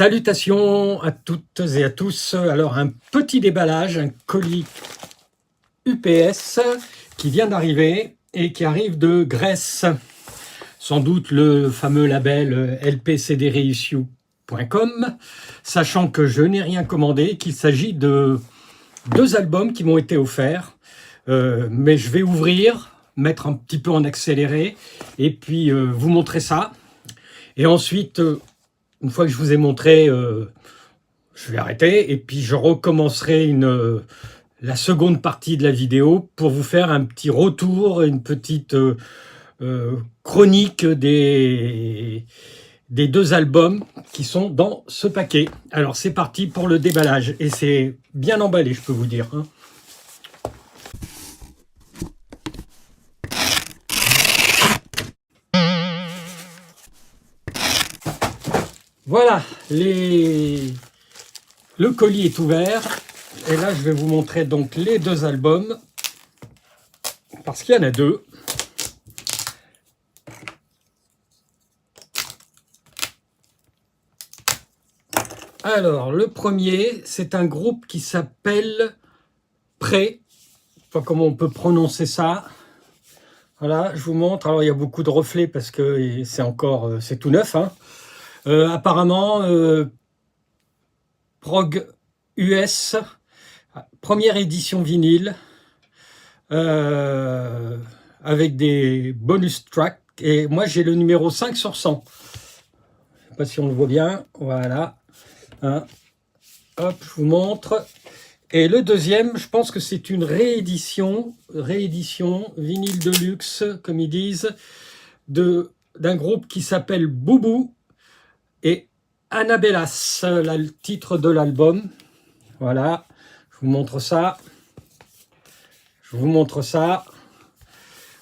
Salutations à toutes et à tous. Alors, un petit déballage, un colis UPS qui vient d'arriver et qui arrive de Grèce. Sans doute le fameux label lpcdreissue.com, sachant que je n'ai rien commandé, qu'il s'agit de 2 albums qui m'ont été offerts. Mais je vais ouvrir, mettre un petit peu en accéléré et puis vous montrer ça. Et ensuite, une fois que je vous ai montré, je vais arrêter et puis je recommencerai la seconde partie de la vidéo pour vous faire un petit retour, une petite chronique des 2 albums qui sont dans ce paquet. Alors c'est parti pour le déballage et c'est bien emballé, je peux vous dire, hein. Voilà, le colis est ouvert et là je vais vous montrer donc les 2 albums parce qu'il y en a 2. Alors le premier, c'est un groupe qui s'appelle Prey. Je sais pas comment on peut prononcer ça. Voilà, je vous montre. Alors il y a beaucoup de reflets parce que c'est tout neuf, hein. Apparemment, Prog US, première édition vinyle, avec des bonus tracks. Et moi, j'ai le numéro 5 sur 100. Je ne sais pas si on le voit bien. Voilà. Hein. Hop, je vous montre. Et le deuxième, je pense que c'est une réédition vinyle de luxe, comme ils disent, d'un groupe qui s'appelle Boubou et Annabellas, le titre de l'album. Voilà, je vous montre ça.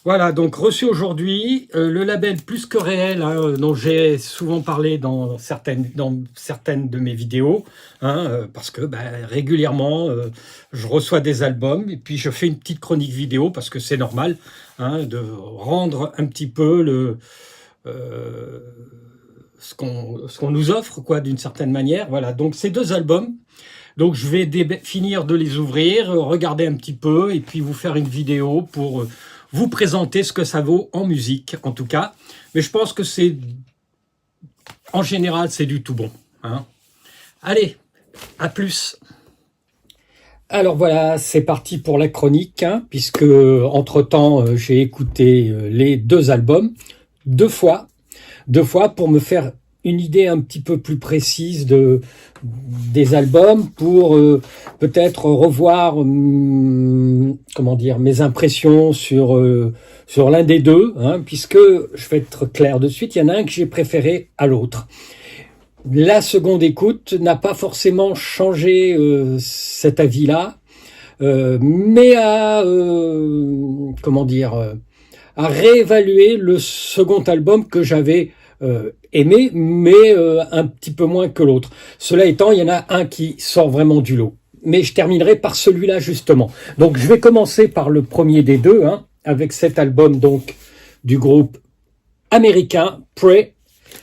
Voilà, donc reçu aujourd'hui, le label Plus que Réel, hein, dont j'ai souvent parlé dans certaines de mes vidéos, hein, parce que régulièrement, je reçois des albums et puis je fais une petite chronique vidéo parce que c'est normal, hein, de rendre un petit peu ce qu'on nous offre, quoi, d'une certaine manière. Voilà, donc ces 2 albums. Donc je vais finir de les ouvrir, regarder un petit peu et puis vous faire une vidéo pour vous présenter ce que ça vaut en musique, en tout cas. Mais je pense que en général, c'est du tout bon, hein. Allez, à plus. Alors voilà, c'est parti pour la chronique, hein, puisque entre-temps, j'ai écouté les 2 albums 2 fois pour me faire une idée un petit peu plus précise des albums, pour peut-être revoir mes impressions sur l'un des 2, hein, puisque je vais être clair de suite, il y en a un que j'ai préféré à l'autre. La seconde écoute n'a pas forcément changé cet avis-là, mais à réévaluer le second album que j'avais aimé, mais un petit peu moins que l'autre. Cela étant, il y en a un qui sort vraiment du lot. Mais je terminerai par celui-là, justement. Donc, je vais commencer par le premier des 2, hein, avec cet album donc du groupe américain Prey. Je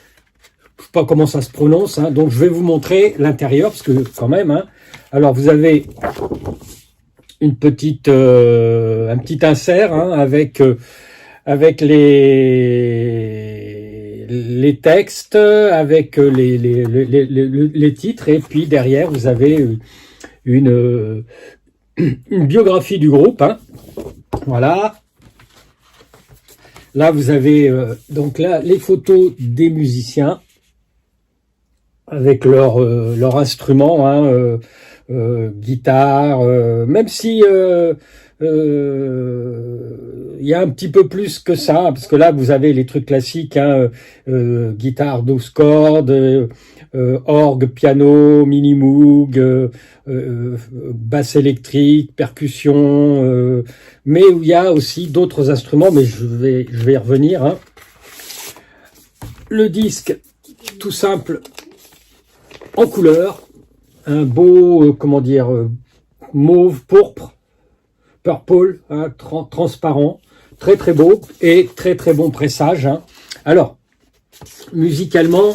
ne sais pas comment ça se prononce, hein, donc je vais vous montrer l'intérieur, parce que quand même, hein. Alors, vous avez un petit insert, hein, avec les textes, avec les titres, et puis derrière vous avez une biographie du groupe, hein. Voilà. Là vous avez donc là les photos des musiciens avec leur instrument, hein, guitare, même si il y a un petit peu plus que ça, parce que là vous avez les trucs classiques, hein, guitare 12 cordes, orgue, piano, mini Moog, basse électrique, percussion, mais il y a aussi d'autres instruments, mais je vais y revenir, hein. Le disque tout simple en couleur, un beau mauve pourpre, purple, hein, transparent, très très beau et très très bon pressage, hein. Alors musicalement,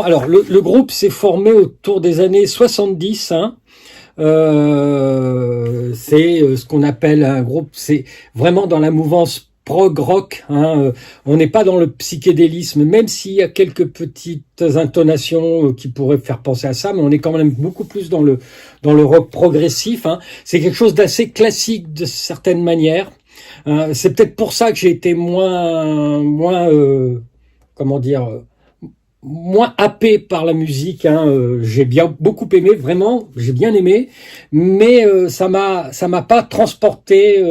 alors le groupe s'est formé autour des années 70, hein. C'est ce qu'on appelle un groupe, c'est vraiment dans la mouvance prog rock, hein. On n'est pas dans le psychédélisme, même s'il y a quelques petites intonations qui pourraient faire penser à ça, mais on est quand même beaucoup plus dans le rock progressif, hein. C'est quelque chose d'assez classique de certaines manières. C'est peut-être pour ça que j'ai été moins comment dire, moins happé par la musique, hein. J'ai beaucoup aimé, vraiment, j'ai bien aimé, mais ça m'a pas transporté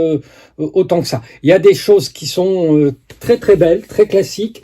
autant que ça. Il y a des choses qui sont très très belles, très classiques.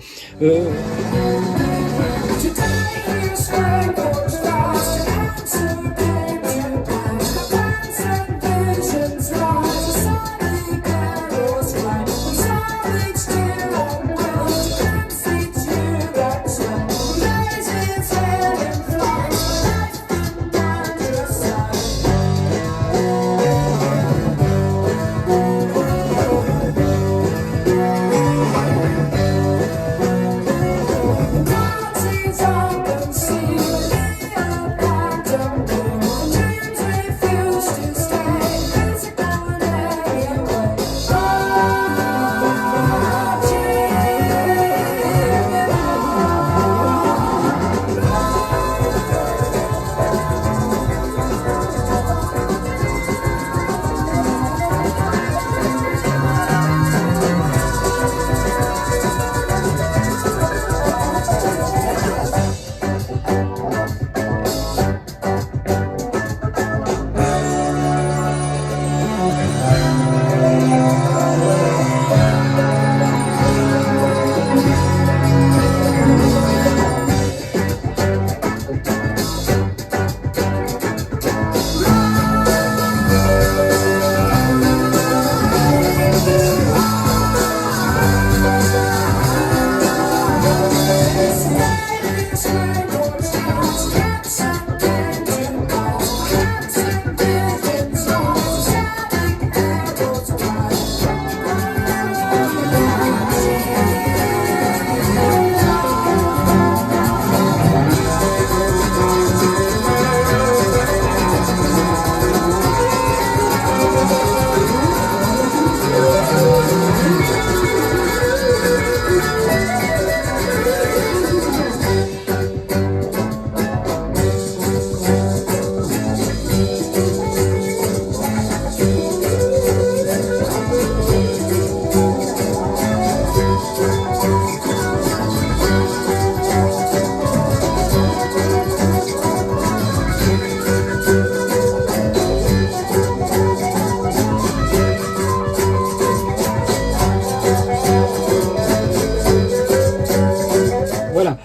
Voilà,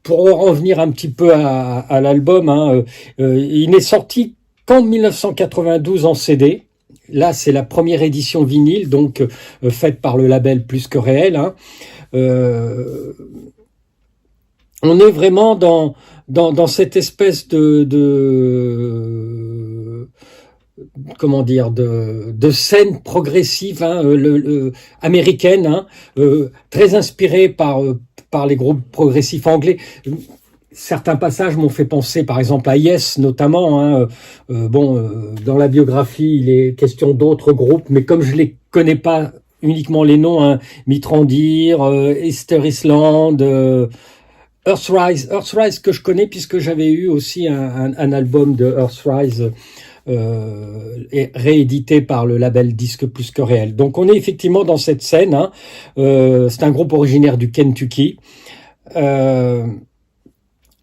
pour en revenir un petit peu à l'album, hein, il n'est sorti qu'en 1992 en CD. Là, c'est la première édition vinyle, donc faite par le label Plus que Réel, hein. On est vraiment dans cette espèce comment dire, de scène progressive, hein, américaine, hein, très inspirée par les groupes progressifs anglais. Certains passages m'ont fait penser, par exemple, à Yes, notamment, hein. Dans la biographie, il est question d'autres groupes, mais comme je les connais pas uniquement les noms, hein, Mitrandir, Easter Island, Earthrise que je connais puisque j'avais eu aussi un album de Earthrise réédité par le label Disque Plus que Réel. Donc on est effectivement dans cette scène, hein. C'est un groupe originaire du Kentucky.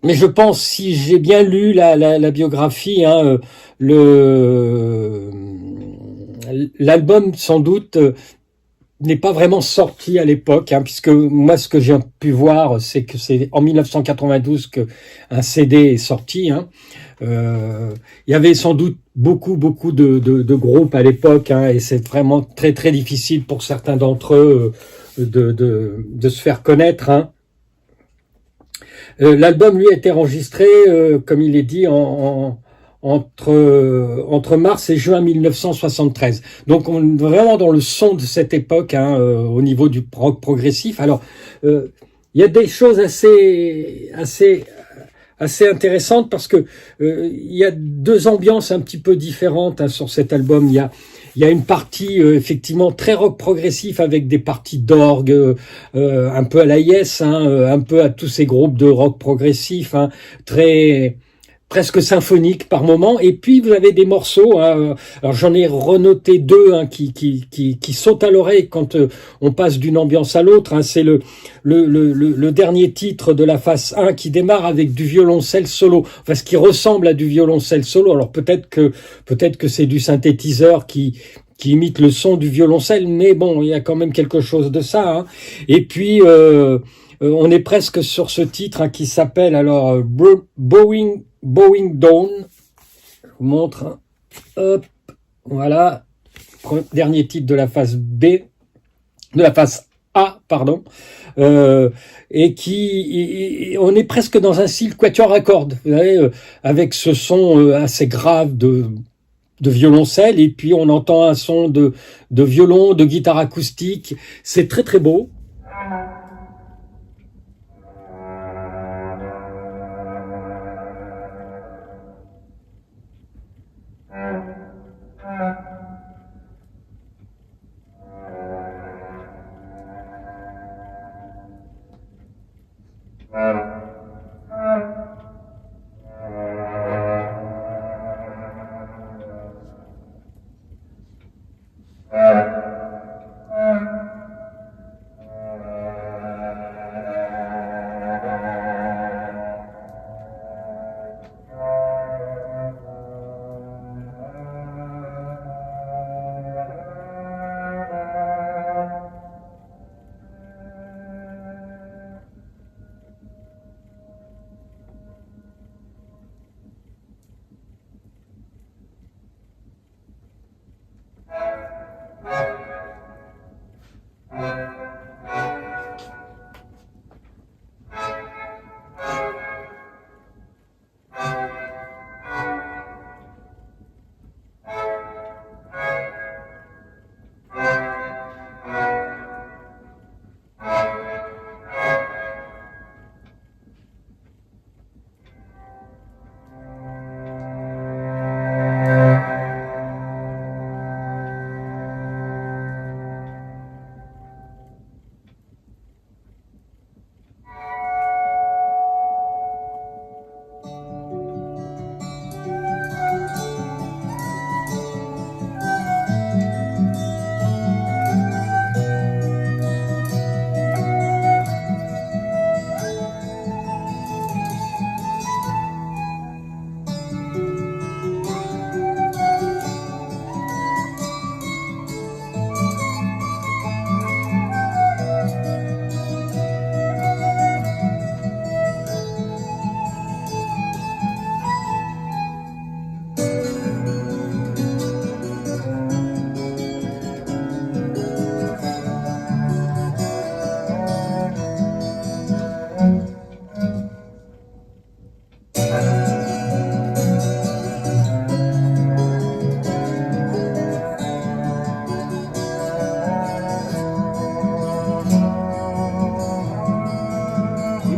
Mais je pense, si j'ai bien lu la biographie, hein, l'album sans doute n'est pas vraiment sorti à l'époque, hein, puisque moi ce que j'ai pu voir, c'est que c'est en 1992 que un CD est sorti, hein. Il y avait sans doute beaucoup de groupes à l'époque, hein, et c'est vraiment très très difficile pour certains d'entre eux de se faire connaître, hein. L'album lui a été enregistré, comme il est dit, en entre mars et juin 1973. Donc on est vraiment dans le son de cette époque, hein, au niveau du rock progressif. Alors il y a des choses assez intéressantes parce que il y a deux ambiances un petit peu différentes, hein, sur cet album. Il y a une partie effectivement très rock progressif avec des parties d'orgue, un peu à la Yes, hein, un peu à tous ces groupes de rock progressif, hein, très presque symphonique par moment, et puis vous avez des morceaux, hein, alors j'en ai renoté deux, hein, qui sautent à l'oreille quand on passe d'une ambiance à l'autre, hein. C'est le dernier titre de la phase 1 qui démarre avec du violoncelle solo, enfin ce qui ressemble à du violoncelle solo. Alors peut-être que c'est du synthétiseur qui imite le son du violoncelle, mais bon, il y a quand même quelque chose de ça, hein. Et puis on est presque sur ce titre, hein, qui s'appelle alors Bowing Down. Je vous montre, hein. Hop, voilà, dernier titre de la phase B, de la phase A, pardon, et on est presque dans un style quatuor à cordes, vous savez, avec ce son assez grave de violoncelle, et puis on entend un son de violon, de guitare acoustique. C'est très très beau.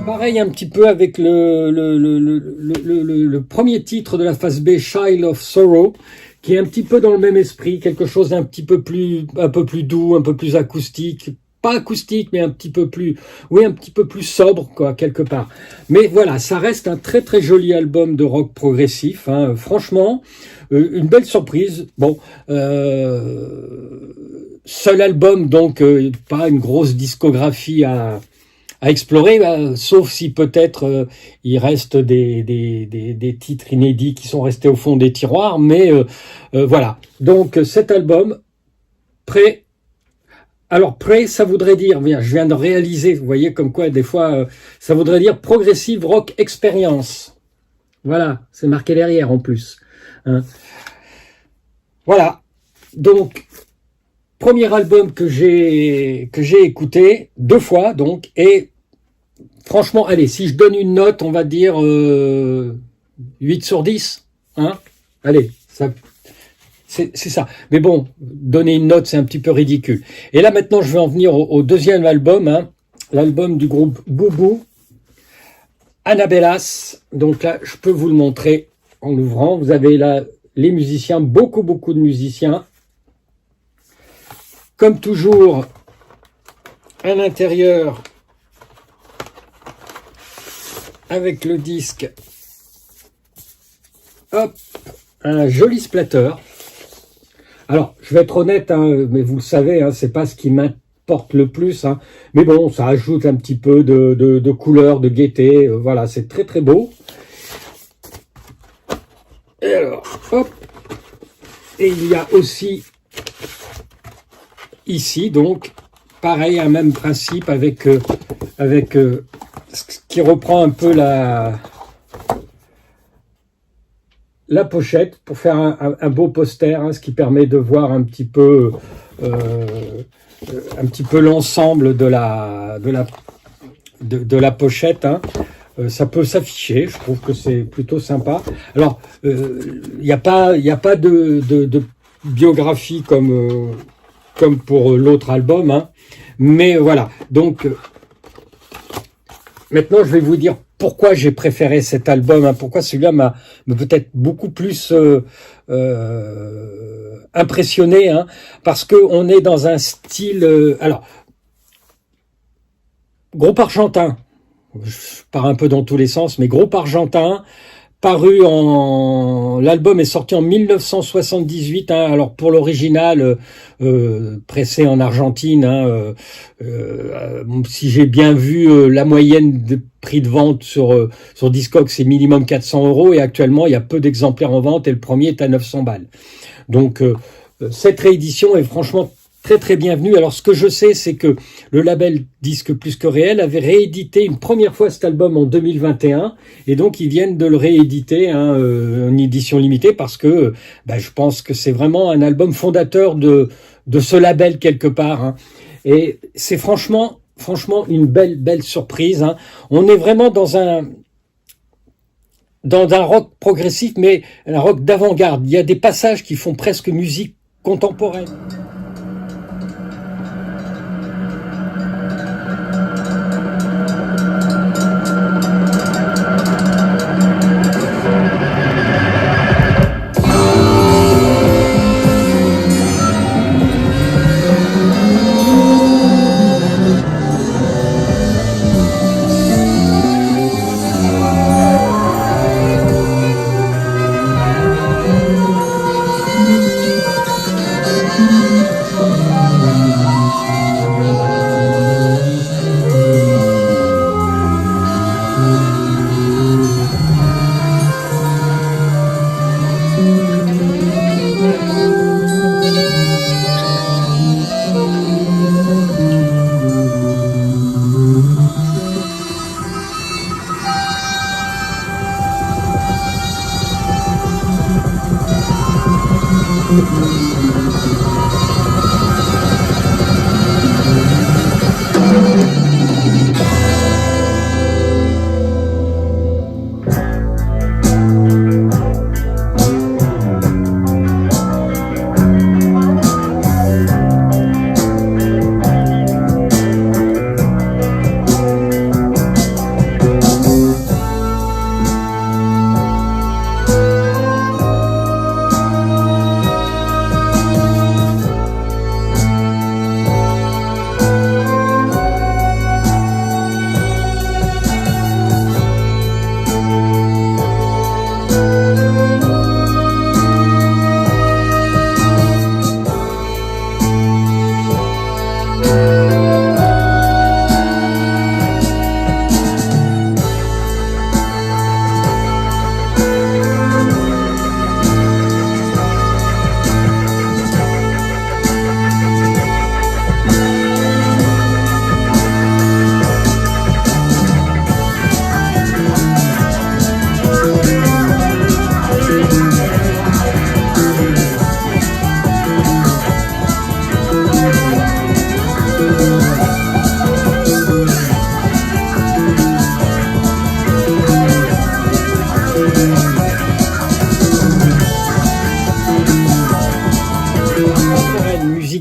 Pareil un petit peu avec le premier titre de la phase B, Child of Sorrow, qui est un petit peu dans le même esprit, quelque chose d'un un peu plus doux, un peu plus acoustique, pas acoustique, mais un petit peu plus sobre, quoi, quelque part. Mais voilà, ça reste un très très joli album de rock progressif, hein. Franchement, une belle surprise. Bon, seul album, donc pas une grosse discographie à explorer, sauf si peut-être il reste des titres inédits qui sont restés au fond des tiroirs, mais voilà. Donc cet album, prêt. Alors prêt, ça voudrait dire, je viens de réaliser, vous voyez comme quoi des fois, ça voudrait dire Progressive Rock Experience. Voilà, c'est marqué derrière en plus, hein. Voilà, donc premier album que j'ai écouté 2 fois, donc, et franchement, allez, si je donne une note, on va dire 8 sur 10. hein. Allez, ça, c'est ça. Mais bon, donner une note, c'est un petit peu ridicule. Et là, maintenant, je vais en venir au deuxième album, hein, l'album du groupe Boubou, Anabellas. Donc là, je peux vous le montrer en l'ouvrant. Vous avez là les musiciens, beaucoup de musiciens. Comme toujours, à l'intérieur, avec le disque, hop, un joli splatter. Alors, je vais être honnête, hein, mais vous le savez, hein, c'est pas ce qui m'importe le plus, hein, mais bon, ça ajoute un petit peu de couleur, de gaieté, voilà, c'est très beau. Et alors, hop, et il y a aussi ici, donc, pareil, un même principe avec ce qui reprend un peu la pochette pour faire un beau poster, hein, ce qui permet de voir un petit peu l'ensemble de la pochette, hein. Ça peut s'afficher, je trouve que c'est plutôt sympa. Alors, il n'y a pas de biographie comme pour l'autre album, hein. Mais voilà, donc maintenant je vais vous dire pourquoi j'ai préféré cet album, hein, pourquoi celui-là m'a peut-être beaucoup plus impressionné, hein, parce que on est dans un style, alors, groupe argentin, je pars un peu dans tous les sens, mais groupe argentin, l'album est sorti en 1978, hein, alors pour l'original, pressé en Argentine, hein, si j'ai bien vu, la moyenne de prix de vente sur Discogs, c'est minimum 400 €, et actuellement il y a peu d'exemplaires en vente, et le premier est à 900 balles. Donc cette réédition est franchement très bienvenue. Alors ce que je sais, c'est que le label Disque Plus Que Réel avait réédité une première fois cet album en 2021, et donc ils viennent de le rééditer, hein, en édition limitée, parce que je pense que c'est vraiment un album fondateur de ce label quelque part, hein. Et c'est franchement une belle surprise, hein. On est vraiment dans un rock progressif, mais un rock d'avant-garde. Il y a des passages qui font presque musique contemporaine.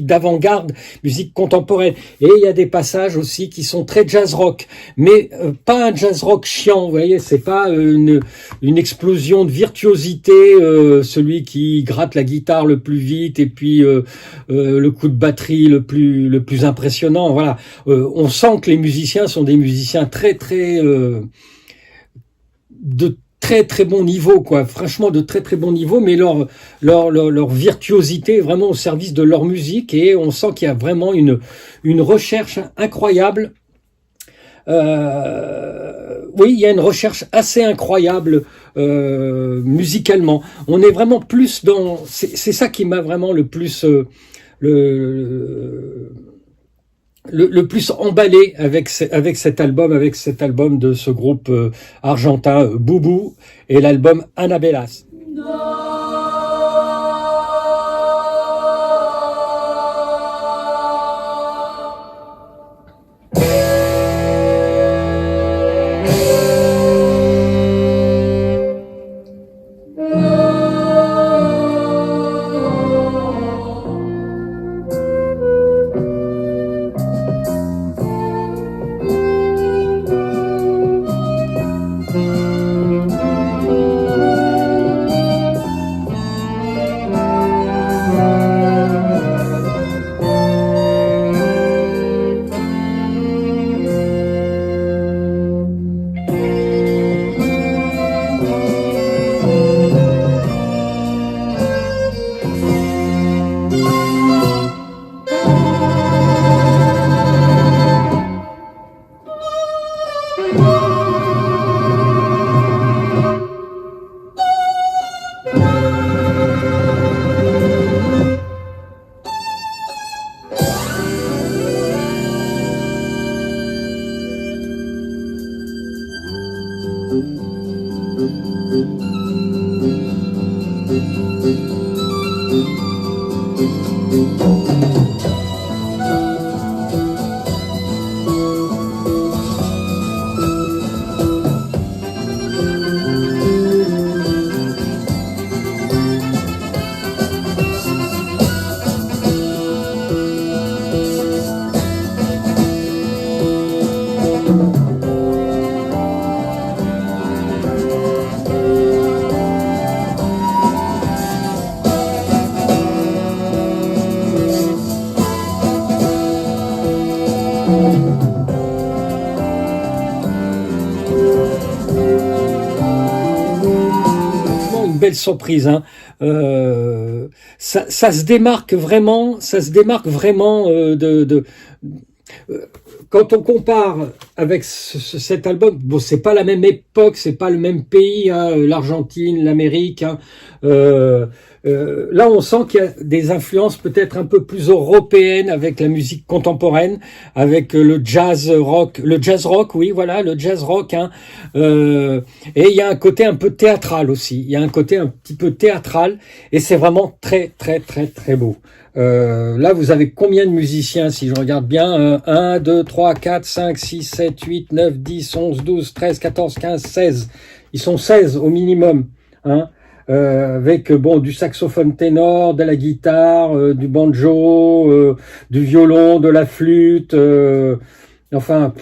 d'avant-garde, musique contemporaine. Et il y a des passages aussi qui sont très jazz rock, mais pas un jazz rock chiant, vous voyez, c'est pas une explosion de virtuosité, celui qui gratte la guitare le plus vite et puis le coup de batterie le plus impressionnant. Voilà, on sent que les musiciens sont des musiciens de très bon niveau, quoi. Franchement, de très bon niveau, mais leur virtuosité est vraiment au service de leur musique et on sent qu'il y a vraiment une recherche incroyable. Oui, il y a une recherche assez incroyable musicalement. On est vraiment plus dans... C'est ça qui m'a vraiment le plus... le plus emballé avec cet album de ce groupe argentin Boubou et l'album Anabellas. Belle surprise, hein. Ça se démarque vraiment, quand on compare avec cet album. Bon, c'est pas la même époque, c'est pas le même pays, hein, l'Argentine, l'Amérique, hein. Là, on sent qu'il y a des influences peut-être un peu plus européennes avec la musique contemporaine, avec le jazz rock, oui, voilà, le jazz rock, hein. Et il y a un côté un peu théâtral aussi. Il y a un côté un petit peu théâtral, et c'est vraiment très beau. Là, vous avez combien de musiciens, si je regarde bien? 1, 2, 3, 4, 5, 6, 7, 8, 9, 10, 11, 12, 13, 14, 15, 16. Ils sont 16 au minimum, hein. Avec du saxophone ténor, de la guitare, du banjo, du violon, de la flûte, enfin,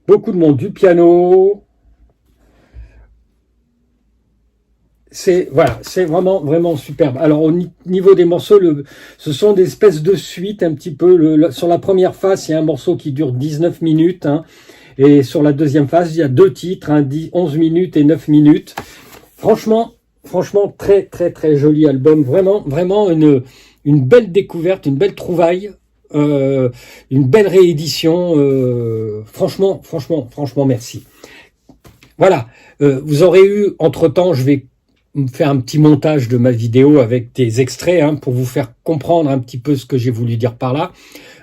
beaucoup de monde, du piano. C'est vraiment superbe. Alors au niveau des morceaux, ce sont des espèces de suites un petit peu. Sur la première face, il y a un morceau qui dure 19 minutes, hein, et sur la deuxième face, il y a 2 titres, 11 minutes et 9 minutes. Franchement, très joli album. Vraiment une belle découverte, une belle trouvaille, une belle réédition. Franchement, merci. Voilà. Vous aurez eu, entre-temps, je vais faire un petit montage de ma vidéo avec des extraits, hein, pour vous faire comprendre un petit peu ce que j'ai voulu dire par là.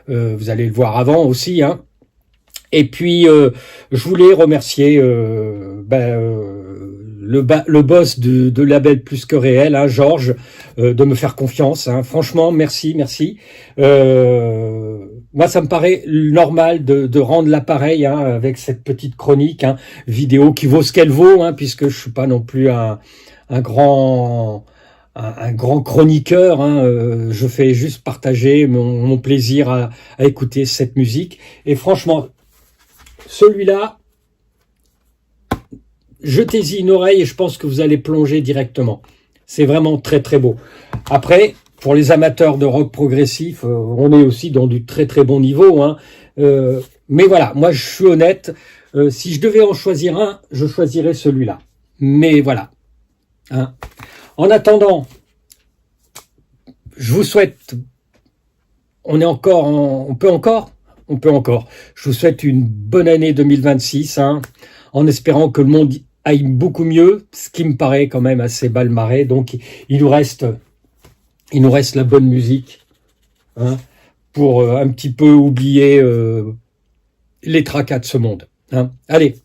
Vous allez le voir avant aussi, hein. Et puis, je voulais remercier le boss de Label Plus Que Réel, hein, Georges, de me faire confiance, hein. Franchement, merci. Moi, ça me paraît normal de rendre l'appareil, hein, avec cette petite chronique, hein, vidéo qui vaut ce qu'elle vaut, hein, puisque je suis pas non plus un grand un grand chroniqueur, hein, je fais juste partager mon plaisir à écouter cette musique. Et franchement, celui-là, jetez-y une oreille et je pense que vous allez plonger directement. C'est vraiment très très beau. Après, pour les amateurs de rock progressif, on est aussi dans du très très bon niveau, hein. Mais voilà, moi je suis honnête, si je devais en choisir un, je choisirais celui-là. Mais voilà, hein. En attendant, je vous souhaite, on peut encore. Je vous souhaite une bonne année 2026, hein, en espérant que le monde aille beaucoup mieux, ce qui me paraît quand même assez bas-le-marée. Donc il nous reste la bonne musique, hein, pour un petit peu oublier les tracas de ce monde, hein. Allez,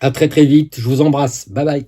à très très vite, je vous embrasse, bye bye.